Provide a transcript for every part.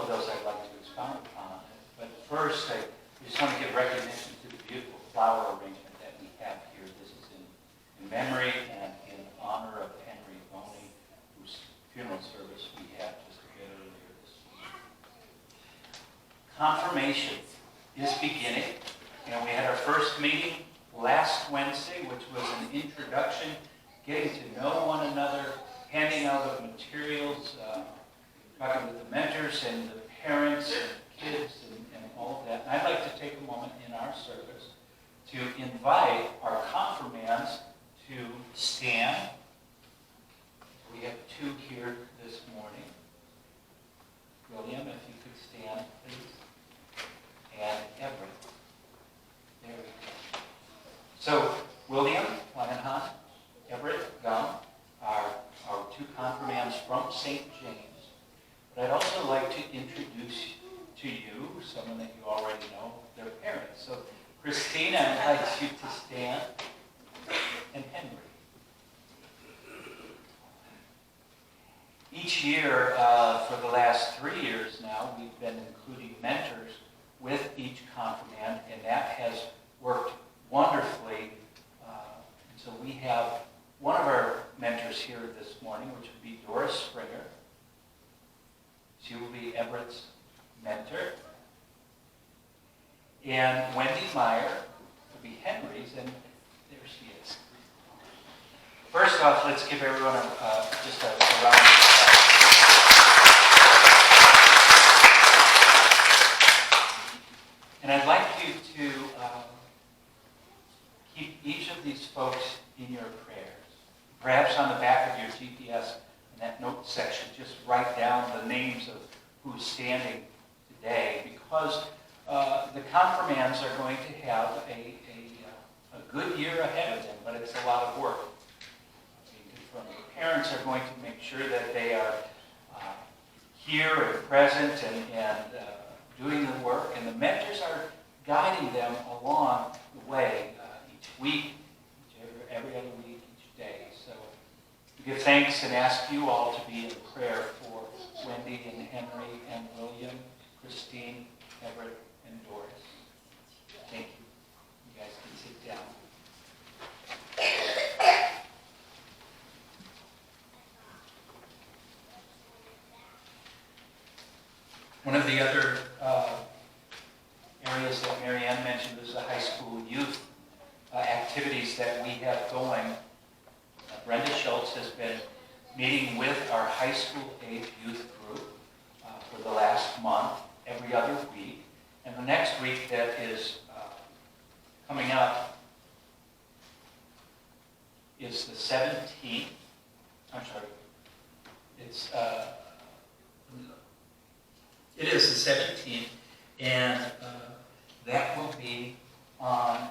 of those I'd like to expound upon. But first, I just want to give recognition to the beautiful flower arrangement that we have here. This is in memory and in honor of Henry Boney, whose funeral service we had just a bit earlier this week. Confirmation is beginning, and we had our first meeting last Wednesday, which was an introduction, getting to know one another, handing out of materials, talking with the mentors and the parents and kids and all of that. And I'd like to take a moment in our service to invite our confirmands to stand. We have two here this morning. William, if you could stand, please. And Everett. There we go. So, William Langenhan, Everett Gum are our two confirmands from St. James. But I'd also like to introduce to you someone that you already know, their parents. So, Christina, I'd like you to stand, and Henry. Each year, for the last 3 years now, we've been including mentors with each confirmand, and that has worked wonderfully. And so we have one of our mentors here this morning, which would be Doris Springer. She will be Everett's mentor. And Wendy Meyer will be Henry's, and there she is. First off, let's give everyone just a round of applause. And I'd like you to keep each of these folks in your prayers. Perhaps on the back of your GPS, in that note section, just write down the names of who's standing today, because the confirmands are going to have a good year ahead of them, but it's a lot of work. The parents are going to make sure that they are here and present and doing the work, and the mentors are guiding them along the way each week, every other week, each day. So we give thanks and ask you all to be in prayer for Wendy and Henry and William, Christine, Everett, and Doris. Thank you. You guys can sit down. One of the other areas that Mary Ann mentioned was the high school youth activities that we have going. Brenda Schultz has been meeting with our high school age youth group for the last month, every other week. And the next week that is coming up is the 17th. I'm sorry. It is the 17th, and that will be on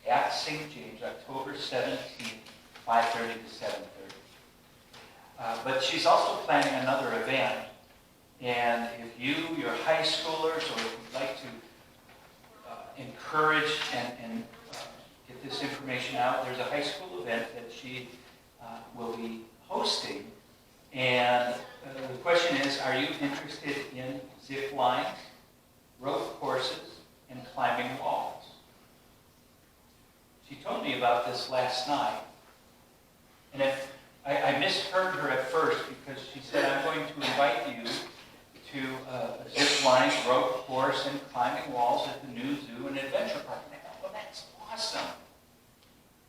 at St. James, October 17th, 5:30 to 7:30. But she's also planning another event, and if you, your high schoolers, or if you'd like to encourage and get this information out, there's a high school event that she will be hosting. And the question is, are you interested in zip lines, rope courses, and climbing walls? She told me about this last night. And I misheard her at first, because she said, I'm going to invite you to a zip line, rope course, and climbing walls at the new zoo and adventure park. And I thought, well, that's awesome.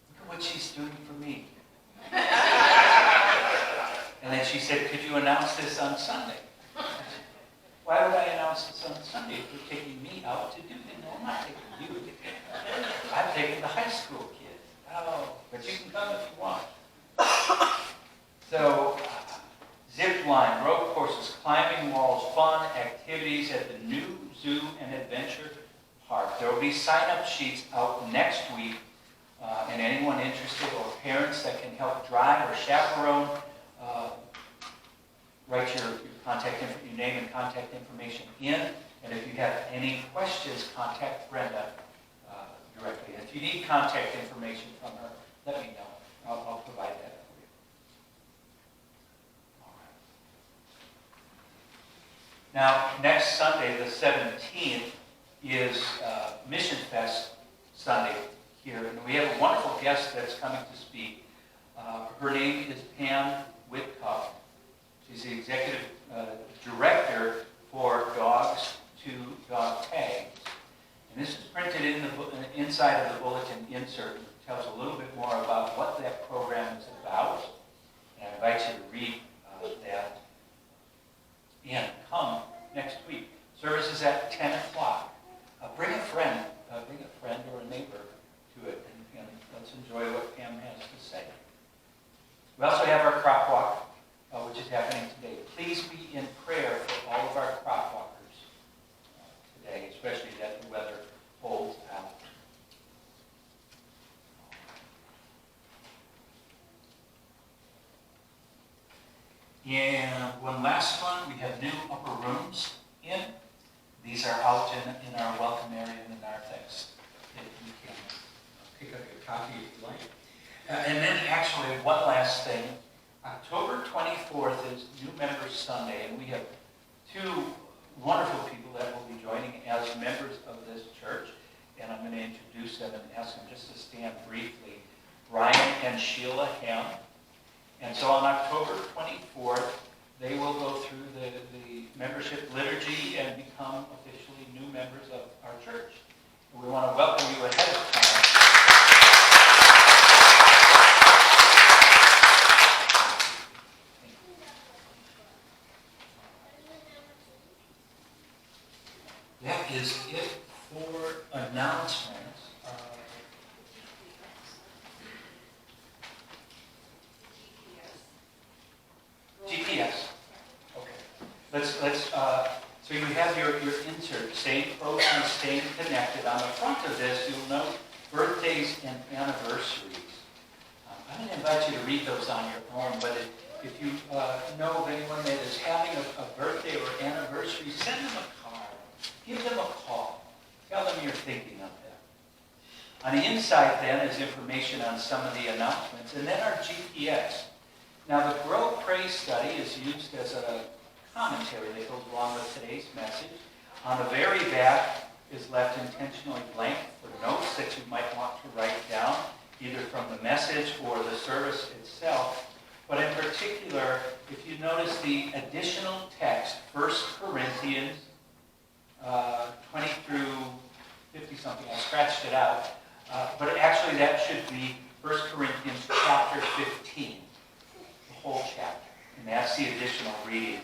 Look at what she's doing for me. And then she said, could you announce this on Sunday? I said, why would I announce this on Sunday if you're taking me out to do it? No, I'm not taking you. I'm taking the high school kids. Oh, but you can come if you want. So, zip line, rope courses, climbing walls, fun activities at the new zoo and adventure park. There will be sign-up sheets out next week, and anyone interested or parents that can help drive or chaperone, write your name and contact information in. And if you have any questions, contact Brenda directly. And if you need contact information from her, let me know. I'll provide that for you. All right. Now, next Sunday, the 17th, is Mission Fest Sunday here. And we have a wonderful guest that's coming to speak. Her name is Pam Whitcup. She's the executive director for Dogs to Dog Tags. And this is printed in the inside of the bulletin insert. It tells a little bit more about what that program is about. And I invite you to read that. And come next week. Service is at 10 o'clock. Bring a friend or a neighbor to it, and let's enjoy what Pam has to say. We also have our crop walk, which is happening today. Please be in prayer for all of our crop walkers today, especially that the weather holds out. And one last one, we have new upper rooms in. These are out in our welcome area in the narthex. You can pick up your copy if you like. And then actually one last thing. October 24th is New Members Sunday, and we have two wonderful people that will be joining as members of this church. And I'm going to introduce them and ask them just to stand briefly. Ryan and Sheila Ham. And so on October 24th, they will go through the membership liturgy and become officially new members of our church. And we want to welcome you ahead of time. That is it for announcements. GPS. Okay. So you have your insert, staying close and staying connected. On the front of this, you'll note birthdays and anniversaries. I'm going to invite you to read those on your own, but if you know of anyone that is having a birthday or anniversary, send them a card. Give them a call. Tell them you're thinking of them. On the inside, then, is information on some of the announcements, and then our GPS. Now, the Grow Pray study is used as a commentary that goes along with today's message. On the very back is left intentionally blank for notes that you might want to write down, either from the message or the service itself. But in particular, if you notice the additional text, 1 Corinthians 20 through 50-something, I scratched it out, but actually that should be 1 Corinthians chapter 15. Whole chapter, and that's the additional reading.